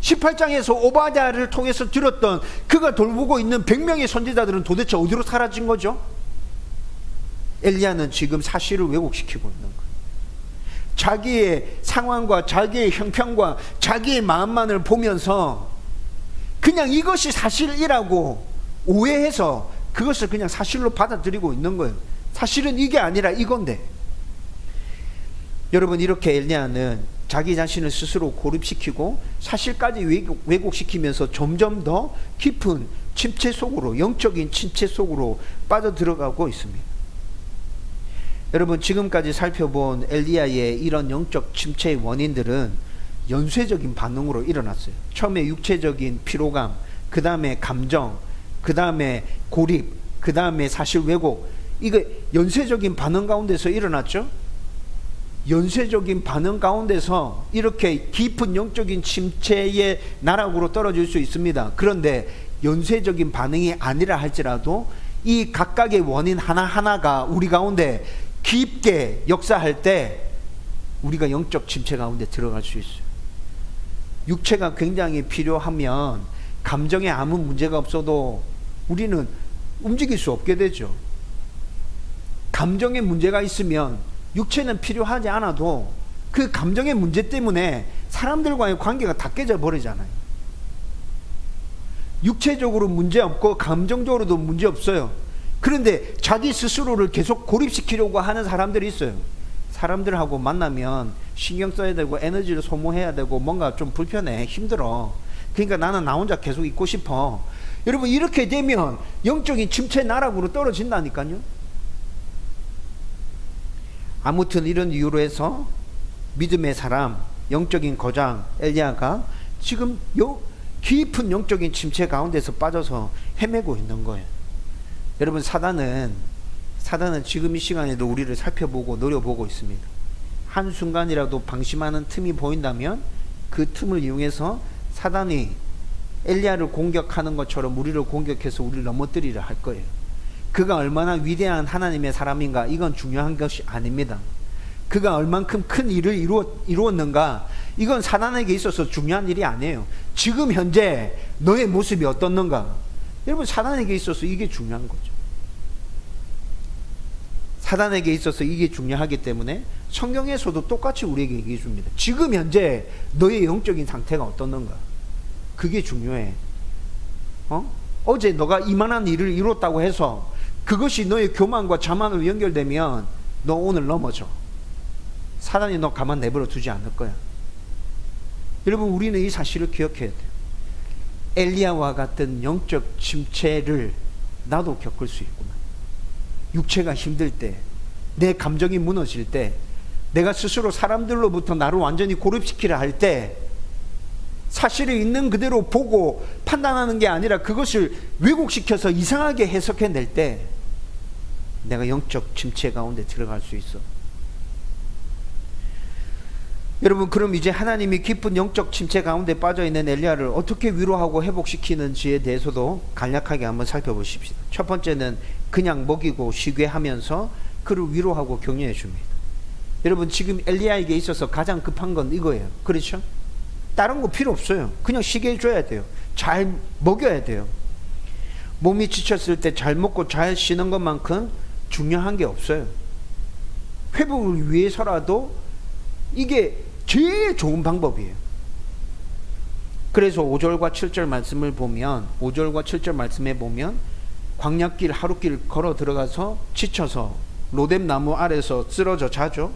18장에서 오바댜를 통해서 들었던 그가 돌보고 있는 100명의 선지자들은 도대체 어디로 사라진 거죠? 엘리야는 지금 사실을 왜곡시키고 있는 거예요. 자기의 상황과 자기의 형편과 자기의 마음만을 보면서 그냥 이것이 사실이라고 오해해서 그것을 그냥 사실로 받아들이고 있는 거예요. 사실은 이게 아니라 이건데. 여러분 이렇게 엘리야는 자기 자신을 스스로 고립시키고 사실까지 왜곡시키면서 점점 더 깊은 침체 속으로, 영적인 침체 속으로 빠져들어가고 있습니다. 여러분 지금까지 살펴본 엘리야의 이런 영적 침체의 원인들은 연쇄적인 반응으로 일어났어요. 처음에 육체적인 피로감, 그 다음에 감정, 그 다음에 고립, 그 다음에 사실 왜곡. 이거 연쇄적인 반응 가운데서 일어났죠. 연쇄적인 반응 가운데서 이렇게 깊은 영적인 침체의 나락으로 떨어질 수 있습니다. 그런데 연쇄적인 반응이 아니라 할지라도 이 각각의 원인 하나하나가 우리 가운데 깊게 역사할 때 우리가 영적 침체 가운데 들어갈 수 있어요. 육체가 굉장히 필요하면 감정에 아무 문제가 없어도 우리는 움직일 수 없게 되죠. 감정에 문제가 있으면 육체는 필요하지 않아도 그 감정의 문제 때문에 사람들과의 관계가 다 깨져 버리잖아요. 육체적으로 문제 없고 감정적으로도 문제 없어요. 그런데 자기 스스로를 계속 고립시키려고 하는 사람들이 있어요. 사람들하고 만나면 신경 써야 되고 에너지를 소모해야 되고 뭔가 좀 불편해, 힘들어. 그러니까 나는 나 혼자 계속 있고 싶어. 여러분 이렇게 되면 영적인 침체 나락으로 떨어진다니까요. 아무튼 이런 이유로 해서 믿음의 사람, 영적인 거장 엘리야가 지금 깊은 영적인 침체 가운데서 빠져서 헤매고 있는 거예요. 여러분 사단은 지금 이 시간에도 우리를 살펴보고 노려보고 있습니다. 한순간이라도 방심하는 틈이 보인다면 그 틈을 이용해서 사단이 엘리야를 공격하는 것처럼 우리를 공격해서 우리를 넘어뜨리려 할 거예요. 그가 얼마나 위대한 하나님의 사람인가 이건 중요한 것이 아닙니다. 그가 얼만큼 큰 일을 이루었는가 이건 사단에게 있어서 중요한 일이 아니에요. 지금 현재 너의 모습이 어떻는가, 여러분 사단에게 있어서 이게 중요한 거죠. 사단에게 있어서 이게 중요하기 때문에 성경에서도 똑같이 우리에게 얘기해 줍니다. 지금 현재 너의 영적인 상태가 어떻는가, 그게 중요해. 어제 너가 이만한 일을 이뤘다고 해서 그것이 너의 교만과 자만으로 연결되면 너 오늘 넘어져. 사단이 너 가만 내버려 두지 않을 거야. 여러분 우리는 이 사실을 기억해야 돼요. 엘리야와 같은 영적 침체를 나도 겪을 수 있구나. 육체가 힘들 때, 내 감정이 무너질 때, 내가 스스로 사람들로부터 나를 완전히 고립시키려 할 때 사실을 있는 그대로 보고 판단하는 게 아니라 그것을 왜곡시켜서 이상하게 해석해낼 때 내가 영적 침체 가운데 들어갈 수 있어. 여러분 그럼 이제 하나님이 깊은 영적 침체 가운데 빠져있는 엘리야를 어떻게 위로하고 회복시키는지에 대해서도 간략하게 한번 살펴보십시다. 첫 번째는 그냥 먹이고 쉬게 하면서 그를 위로하고 격려해 줍니다. 여러분 지금 엘리야에게 있어서 가장 급한 건 이거예요. 그렇죠? 다른 거 필요 없어요. 그냥 쉬게 해줘야 돼요. 잘 먹여야 돼요. 몸이 지쳤을 때 잘 먹고 잘 쉬는 것만큼 중요한 게 없어요. 회복을 위해서라도 이게 제일 좋은 방법이에요. 그래서 5절과 7절 말씀을 보면 5절과 7절 말씀에 보면 광야길 하루길 걸어 들어가서 지쳐서 로뎀 나무 아래서 쓰러져 자죠.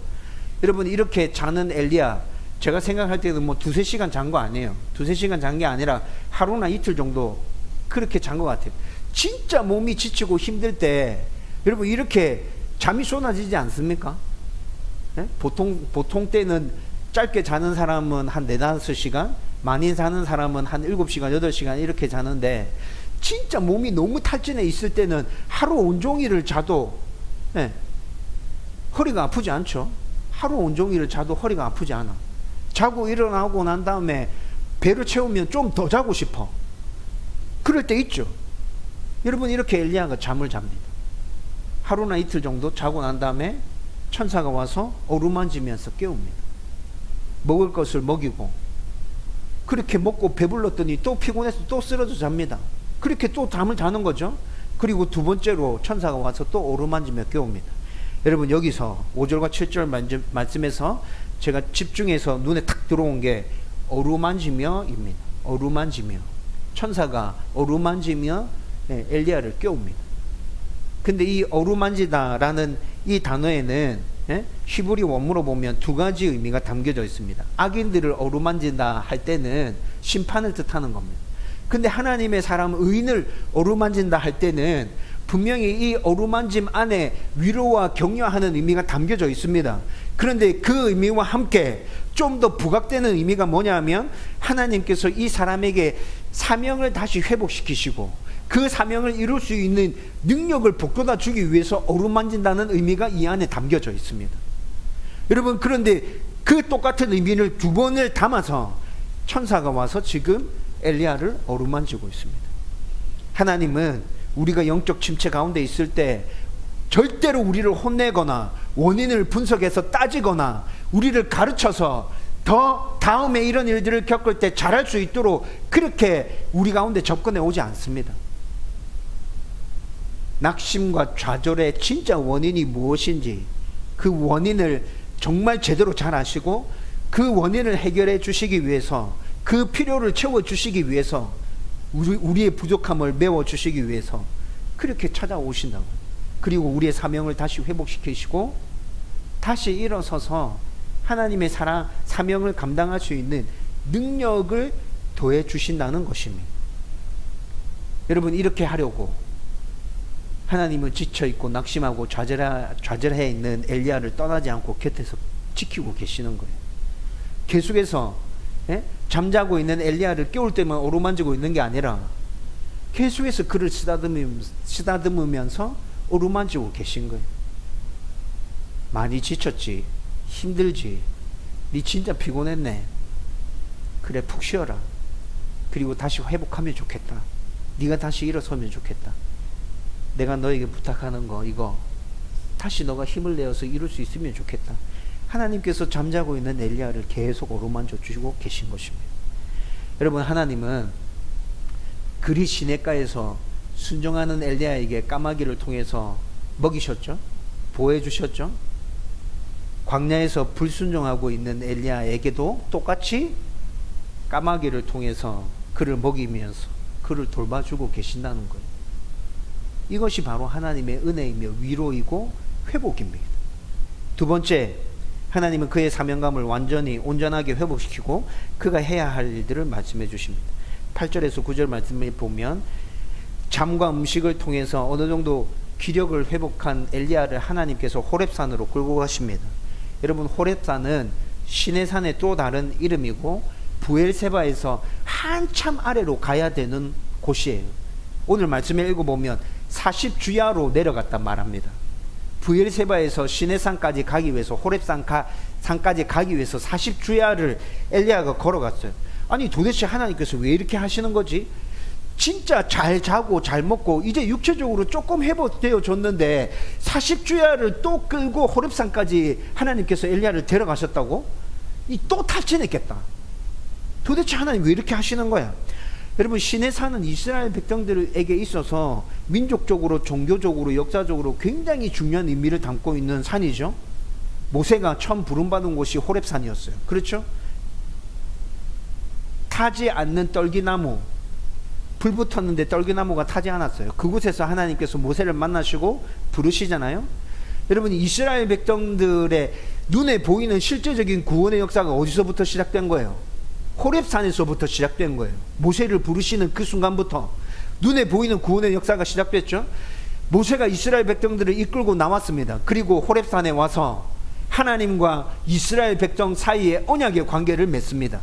여러분 이렇게 자는 엘리야, 제가 생각할 때는 뭐 2-3시간 잔 거 아니에요. 2-3시간 잔 게 아니라 하루나 이틀 정도 그렇게 잔 것 같아요. 진짜 몸이 지치고 힘들 때 여러분 이렇게 잠이 쏟아지지 않습니까? 네? 보통 때는 짧게 자는 사람은 한 4-5시간, 많이 자는 사람은 한 7시간, 8시간 이렇게 자는데 진짜 몸이 너무 탈진해 있을 때는 하루 온종일을 자도 허리가 아프지 않죠. 하루 온종일을 자도 허리가 아프지 않아. 자고 일어나고 난 다음에 배를 채우면 좀 더 자고 싶어. 그럴 때 있죠. 여러분 이렇게 엘리야가 잠을 잡니다. 하루나 이틀 정도 자고 난 다음에 천사가 와서 어루만지면서 깨웁니다. 먹을 것을 먹이고, 그렇게 먹고 배불렀더니 또 피곤해서 또 쓰러져 잡니다. 그렇게 또 잠을 자는 거죠. 그리고 두 번째로 천사가 와서 또 어루만지며 깨웁니다. 여러분, 여기서 5절과 7절 말씀에서 제가 집중해서 눈에 탁 들어온 게 어루만지며입니다. 어루만지며. 천사가 어루만지며 엘리야를 깨웁니다. 근데 이 어루만지다라는 이 단어에는 히브리 원문으로 보면 두 가지 의미가 담겨져 있습니다. 악인들을 어루만진다 할 때는 심판을 뜻하는 겁니다. 근데 하나님의 사람 의인을 어루만진다 할 때는 분명히 이 어루만짐 안에 위로와 격려하는 의미가 담겨져 있습니다. 그런데 그 의미와 함께 좀 더 부각되는 의미가 뭐냐면, 하나님께서 이 사람에게 사명을 다시 회복시키시고 그 사명을 이룰 수 있는 능력을 북돋아 주기 위해서 어루만진다는 의미가 이 안에 담겨져 있습니다. 여러분, 그런데 그 똑같은 의미를 두 번을 담아서 천사가 와서 지금 엘리야를 어루만지고 있습니다. 하나님은 우리가 영적 침체 가운데 있을 때 절대로 우리를 혼내거나 원인을 분석해서 따지거나 우리를 가르쳐서 더 다음에 이런 일들을 겪을 때 잘할 수 있도록 그렇게 우리 가운데 접근해 오지 않습니다. 낙심과 좌절의 진짜 원인이 무엇인지 그 원인을 정말 제대로 잘 아시고 그 원인을 해결해 주시기 위해서, 그 필요를 채워 주시기 위해서, 우리의 부족함을 메워 주시기 위해서 그렇게 찾아오신다고. 그리고 우리의 사명을 다시 회복시키시고 다시 일어서서 하나님의 사명을 감당할 수 있는 능력을 더해 주신다는 것입니다. 여러분, 이렇게 하려고 하나님은 지쳐있고 낙심하고 좌절해 있는 엘리야를 떠나지 않고 곁에서 지키고 계시는 거예요. 계속해서 잠자고 있는 엘리야를 깨울 때만 어루만지고 있는 게 아니라 계속해서 그를 쓰다듬으면서 어루만지고 계신 거예요. 많이 지쳤지? 힘들지? 네 진짜 피곤했네. 그래, 푹 쉬어라. 그리고 다시 회복하면 좋겠다. 네가 다시 일어서면 좋겠다. 내가 너에게 부탁하는 거 이거 다시 너가 힘을 내어서 이룰 수 있으면 좋겠다. 하나님께서 잠자고 있는 엘리야를 계속 어루만져 주시고 계신 것입니다. 여러분, 하나님은 그리 시냇가에서 순종하는 엘리야에게 까마귀를 통해서 먹이셨죠? 보호해 주셨죠? 광야에서 불순종하고 있는 엘리야에게도 똑같이 까마귀를 통해서 그를 먹이면서 그를 돌봐주고 계신다는 거예요. 이것이 바로 하나님의 은혜이며 위로이고 회복입니다. 두 번째, 하나님은 그의 사명감을 완전히 온전하게 회복시키고 그가 해야 할 일들을 말씀해 주십니다. 8절에서 9절 말씀을 보면 잠과 음식을 통해서 어느 정도 기력을 회복한 엘리야를 하나님께서 호렙산으로 끌고 가십니다. 여러분, 호렙산은 시내산의 또 다른 이름이고 부엘세바에서 한참 아래로 가야 되는 곳이에요. 오늘 말씀을 읽어보면 40주야로 내려갔다 말합니다. 부엘세바에서 시내산까지 가기 위해서, 호렙산까지 가기 위해서 40주야를 엘리야가 걸어갔어요. 아니, 도대체 하나님께서 왜 이렇게 하시는 거지? 진짜 잘 자고 잘 먹고 이제 육체적으로 조금 회복되어 졌는데 40주야를 또 끌고 호렙산까지 하나님께서 엘리야를 데려가셨다고? 또 탈진했겠다. 도대체 하나님 왜 이렇게 하시는 거야? 여러분, 시내산은 이스라엘 백성들에게 있어서 민족적으로, 종교적으로, 역사적으로 굉장히 중요한 의미를 담고 있는 산이죠. 모세가 처음 부름받은 곳이 호렙산이었어요. 그렇죠? 타지 않는 떨기나무, 불 붙었는데 떨기나무가 타지 않았어요. 그곳에서 하나님께서 모세를 만나시고 부르시잖아요. 여러분, 이스라엘 백성들의 눈에 보이는 실제적인 구원의 역사가 어디서부터 시작된 거예요? 호렙산에서부터 시작된 거예요. 모세를 부르시는 그 순간부터 눈에 보이는 구원의 역사가 시작됐죠. 모세가 이스라엘 백성들을 이끌고 나왔습니다. 그리고 호렙산에 와서 하나님과 이스라엘 백성 사이에 언약의 관계를 맺습니다.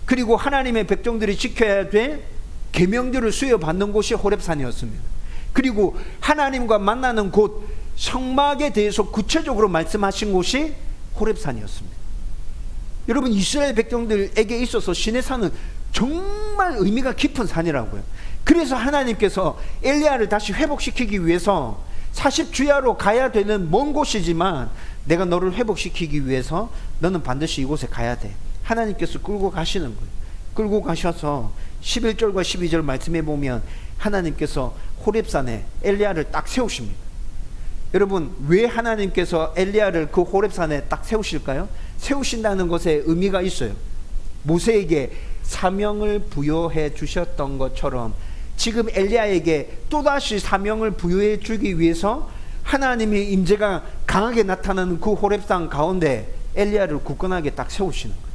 그리고 하나님의 백성들이 지켜야 될 계명들을 수여받는 곳이 호렙산이었습니다. 그리고 하나님과 만나는 곳 성막에 대해서 구체적으로 말씀하신 곳이 호렙산이었습니다. 여러분, 이스라엘 백성들에게 있어서 시내산은 정말 의미가 깊은 산이라고요. 그래서 하나님께서 엘리야를 다시 회복시키기 위해서 40주야로 가야 되는 먼 곳이지만 내가 너를 회복시키기 위해서 너는 반드시 이곳에 가야 돼. 하나님께서 끌고 가시는 거예요. 끌고 가셔서 11절과 12절 말씀해 보면 하나님께서 호렙산에 엘리야를 딱 세우십니다. 여러분, 왜 하나님께서 엘리야를 그 호렙산에 딱 세우실까요? 세우신다는 것에 의미가 있어요. 모세에게 사명을 부여해 주셨던 것처럼 지금 엘리야에게 또다시 사명을 부여해 주기 위해서 하나님의 임재가 강하게 나타나는 그 호렙산 가운데 엘리야를 굳건하게 딱 세우시는 거예요.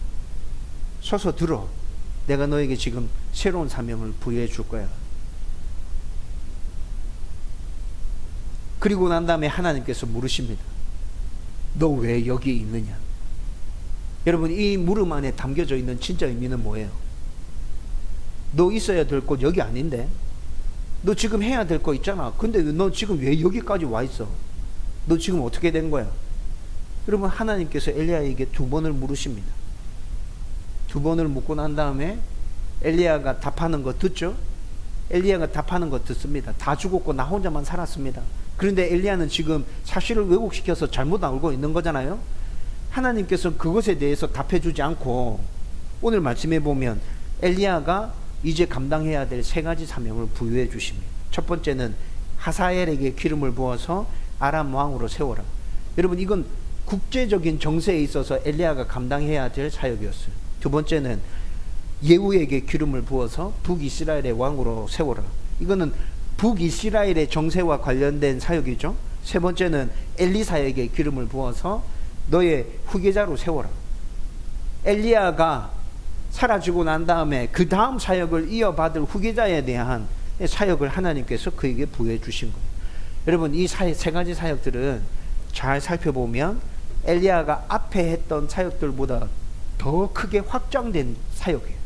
서서 들어. 내가 너에게 지금 새로운 사명을 부여해 줄 거야. 그리고 난 다음에 하나님께서 물으십니다. 너 왜 여기 있느냐? 여러분, 이 물음 안에 담겨져 있는 진짜 의미는 뭐예요? 너 있어야 될 곳 여기 아닌데? 너 지금 해야 될 거 있잖아. 근데 너 지금 왜 여기까지 와 있어? 너 지금 어떻게 된 거야? 여러분, 하나님께서 엘리야에게 2번을 물으십니다. 2번을 묻고 난 다음에 엘리야가 답하는 거 듣죠? 엘리야가 답하는 거 듣습니다. 다 죽었고 나 혼자만 살았습니다. 그런데 엘리야는 지금 사실을 왜곡시켜서 잘못 알고 있는 거잖아요. 하나님께서 그것에 대해서 답해주지 않고 오늘 말씀해 보면 엘리야가 이제 감당해야 될 3가지 사명을 부여해 주십니다. 첫 번째는 하사엘에게 기름을 부어서 아람 왕으로 세워라. 여러분, 이건 국제적인 정세에 있어서 엘리야가 감당해야 될 사역이었어요. 2번째는 예후에게 기름을 부어서 북이스라엘의 왕으로 세워라. 이거는 북이스라엘의 정세와 관련된 사역이죠. 3번째는 엘리사에게 기름을 부어서 너의 후계자로 세워라. 엘리야가 사라지고 난 다음에 그 다음 사역을 이어받을 후계자에 대한 사역을 하나님께서 그에게 부여해 주신 거예요. 여러분, 이 3가지 사역들은 잘 살펴보면 엘리야가 앞에 했던 사역들보다 더 크게 확장된 사역이에요.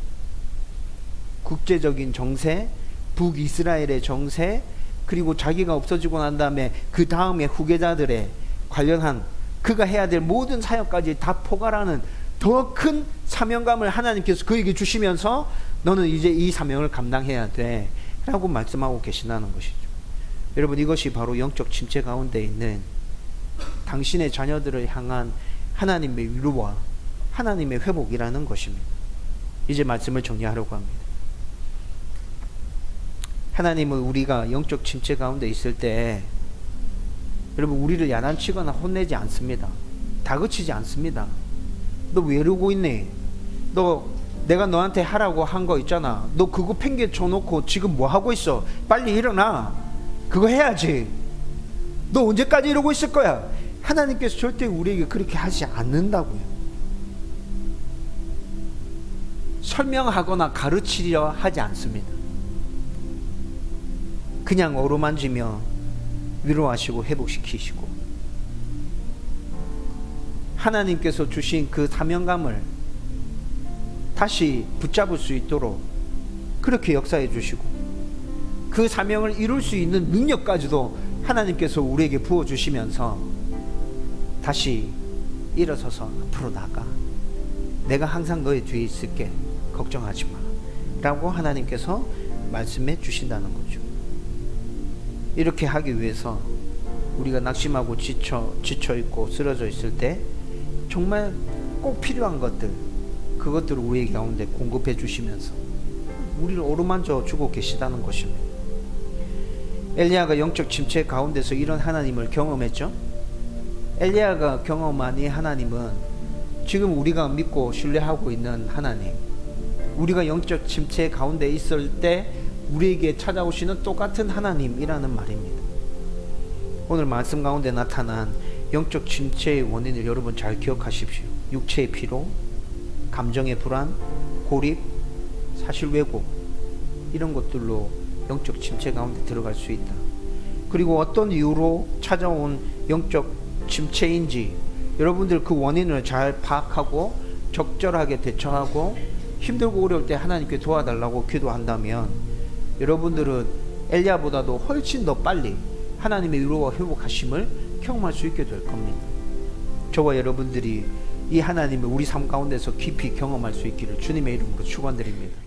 국제적인 정세, 북이스라엘의 정세, 그리고 자기가 없어지고 난 다음에 그 다음에 후계자들의 관련한 그가 해야 될 모든 사역까지 다 포괄하는 더 큰 사명감을 하나님께서 그에게 주시면서 너는 이제 이 사명을 감당해야 돼 라고 말씀하고 계신다는 것이죠. 여러분, 이것이 바로 영적 침체 가운데 있는 당신의 자녀들을 향한 하나님의 위로와 하나님의 회복이라는 것입니다. 이제 말씀을 정리하려고 합니다. 하나님은 우리가 영적 침체 가운데 있을 때 여러분, 우리를 야단치거나 혼내지 않습니다. 다그치지 않습니다. 너 왜 이러고 있니? 너 내가 너한테 하라고 한 거 있잖아. 너 그거 팽개쳐 놓고 지금 뭐 하고 있어? 빨리 일어나. 그거 해야지. 너 언제까지 이러고 있을 거야? 하나님께서 절대 우리에게 그렇게 하지 않는다고요. 설명하거나 가르치려 하지 않습니다. 그냥 어루만지며 위로하시고 회복시키시고 하나님께서 주신 그 사명감을 다시 붙잡을 수 있도록 그렇게 역사해 주시고 그 사명을 이룰 수 있는 능력까지도 하나님께서 우리에게 부어주시면서 다시 일어서서 앞으로 나가. 내가 항상 너의 뒤에 있을게. 걱정하지 마. 라고 하나님께서 말씀해 주신다는 거죠. 이렇게 하기 위해서 우리가 낙심하고 지쳐있고 쓰러져 있을 때 정말 꼭 필요한 것들, 그것들을 우리 가운데 공급해 주시면서 우리를 어루만져 주고 계시다는 것입니다. 엘리야가 영적 침체 가운데서 이런 하나님을 경험했죠. 엘리야가 경험한 이 하나님은 지금 우리가 믿고 신뢰하고 있는 하나님, 우리가 영적 침체 가운데 있을 때 우리에게 찾아오시는 똑같은 하나님이라는 말입니다. 오늘 말씀 가운데 나타난 영적 침체의 원인을 여러분 잘 기억하십시오. 육체의 피로, 감정의 불안, 고립, 사실 왜곡, 이런 것들로 영적 침체 가운데 들어갈 수 있다. 그리고 어떤 이유로 찾아온 영적 침체인지 여러분들 그 원인을 잘 파악하고 적절하게 대처하고 힘들고 어려울 때 하나님께 도와달라고 기도한다면 여러분들은 엘리야보다도 훨씬 더 빨리 하나님의 위로와 회복하심을 경험할 수 있게 될 겁니다. 저와 여러분들이 이 하나님을 우리 삶 가운데서 깊이 경험할 수 있기를 주님의 이름으로 축원드립니다.